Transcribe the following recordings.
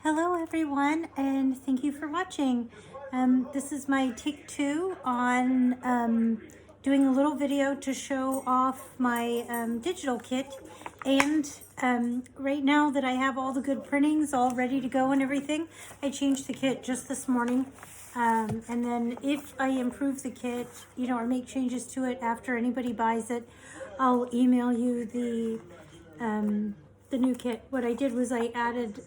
Hello everyone, and thank you for watching. This is my take 2 on doing a little video to show off my digital kit. And right now that I have all the good printings all ready to go and everything, I changed the kit just this morning. And then if I improve the kit, or make changes to it after anybody buys it, I'll email you the new kit. What I did was I added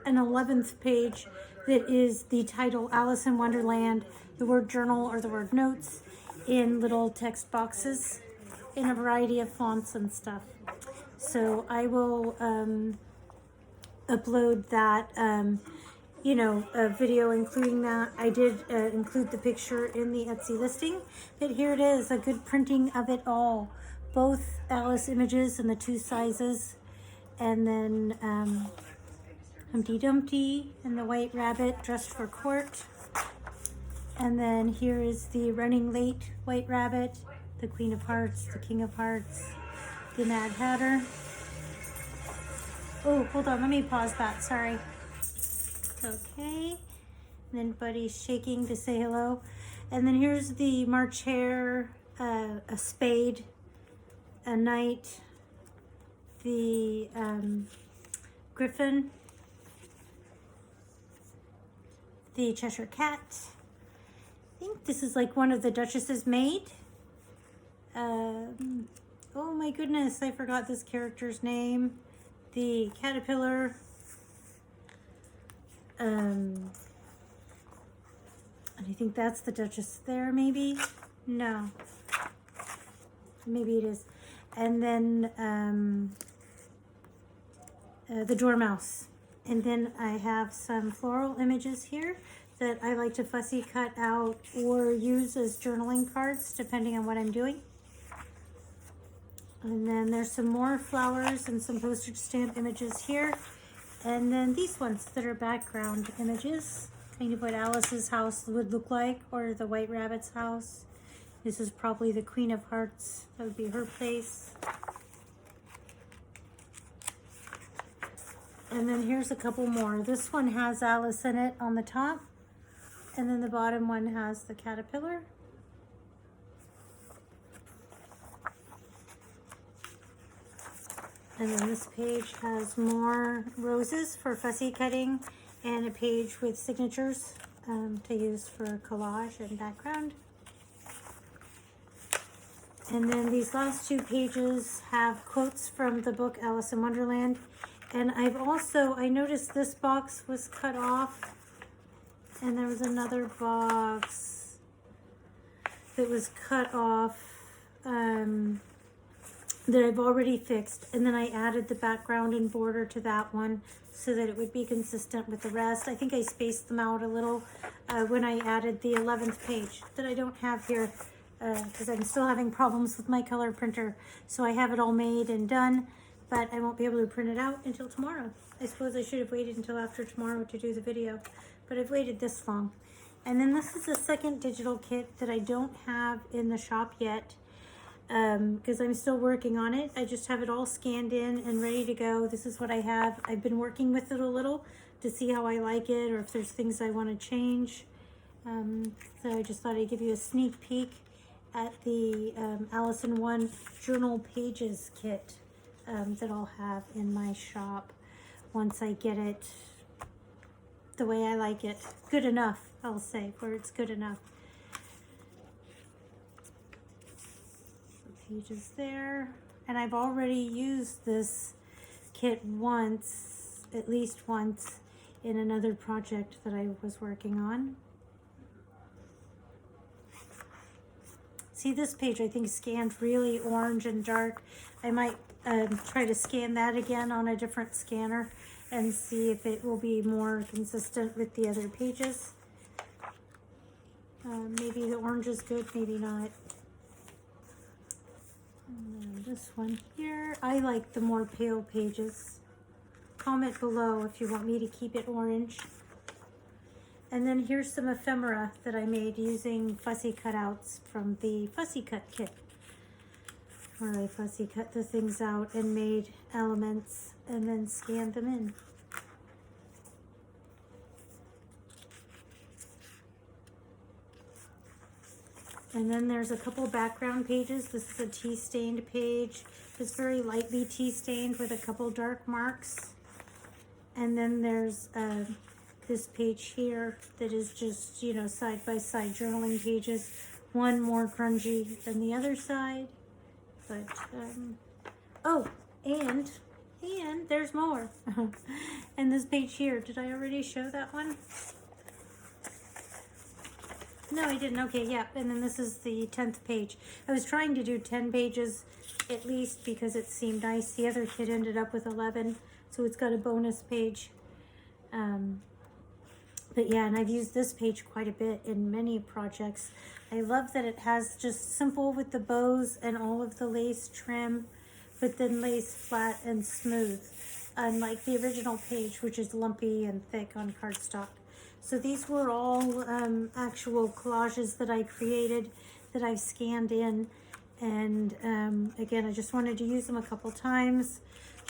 an 11th page that is the title Alice in Wonderland, the word journal or the word notes in little text boxes in a variety of fonts and stuff. So I will upload that, a video including that. I did include the picture in the Etsy listing, but here it is, a good printing of it all. Both Alice images in the 2 sizes, and then Humpty Dumpty and the White Rabbit dressed for court. And then here is the running late White Rabbit, the Queen of Hearts, the King of Hearts, the Mad Hatter. Oh, hold on, let me pause that, sorry. Okay, and then Buddy's shaking to say hello. And then here's the March Hare, a spade, a knight, the Griffin, the Cheshire Cat. I think this is like one of the Duchess's maid. Oh my goodness, I forgot this character's name. The Caterpillar. And I think that's the Duchess there, maybe? No. Maybe it is. And then the Dormouse. And then I have some floral images here that I like to fussy cut out or use as journaling cards depending on what I'm doing. And then there's some more flowers and some postage stamp images here. And then these ones that are background images, kind of what Alice's house would look like, or the White Rabbit's house. This is probably the Queen of Hearts. That would be her place. And then here's a couple more. This one has Alice in it on the top, and then the bottom one has the caterpillar. And then this page has more roses for fussy cutting, and a page with signatures to use for collage and background. And then these last 2 pages have quotes from the book Alice in Wonderland. And I noticed this box was cut off, and there was another box that was cut off that I've already fixed. And then I added the background and border to that one so that it would be consistent with the rest. I think I spaced them out a little when I added the 11th page that I don't have here because I'm still having problems with my color printer. So I have it all made and done, but I won't be able to print it out until tomorrow. I suppose I should have waited until after tomorrow to do the video, but I've waited this long. And then this is the second digital kit that I don't have in the shop yet because I'm still working on it. I just have it all scanned in and ready to go. This is what I have. I've been working with it a little to see how I like it or if there's things I want to change. So I just thought I'd give you a sneak peek at the Alice in One journal pages kit that I'll have in my shop once I get it the way I like it. Good enough, I'll say, where it's good enough. So pages there. And I've already used this kit once, at least once, in another project that I was working on. See, this page I think scanned really orange and dark. I might try to scan that again on a different scanner and see if it will be more consistent with the other pages. Maybe the orange is good, maybe not. And then this one here, I like the more pale pages. Comment below if you want me to keep it orange. And then here's some ephemera that I made using fussy cutouts from the fussy cut kit, where I fussy cut the things out and made elements and then scanned them in. And then there's a couple background pages. This is a tea stained page. It's very lightly tea stained with a couple dark marks. And then there's this page here that is just, you know, side by side journaling pages. One more grungy than the other side. But, oh, and there's more. And this page here, did I already show that one? No, I didn't. Okay, yeah. And then this is the 10th page. I was trying to do 10 pages at least because it seemed nice. The other kid ended up with 11, so it's got a bonus page. But yeah, and I've used this page quite a bit in many projects. I love that it has just simple with the bows and all of the lace trim, but then lace flat and smooth, unlike the original page, which is lumpy and thick on cardstock. So these were all actual collages that I created that I scanned in. And again, I just wanted to use them a couple times.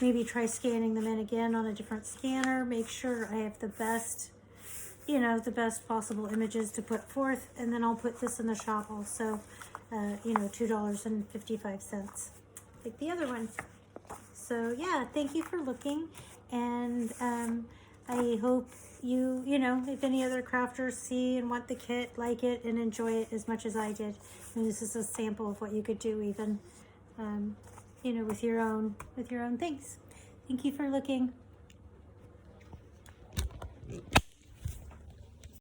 Maybe try scanning them in again on a different scanner. Make sure I have the best, you know, the best possible images to put forth. And then I'll put this in the shop also, you know, $2.55, like the other one. So yeah, thank you for looking. And I hope you know, if any other crafters see and want the kit, like it and enjoy it as much as I did. And this is a sample of what you could do even, you know, with your own things. Thank you for looking.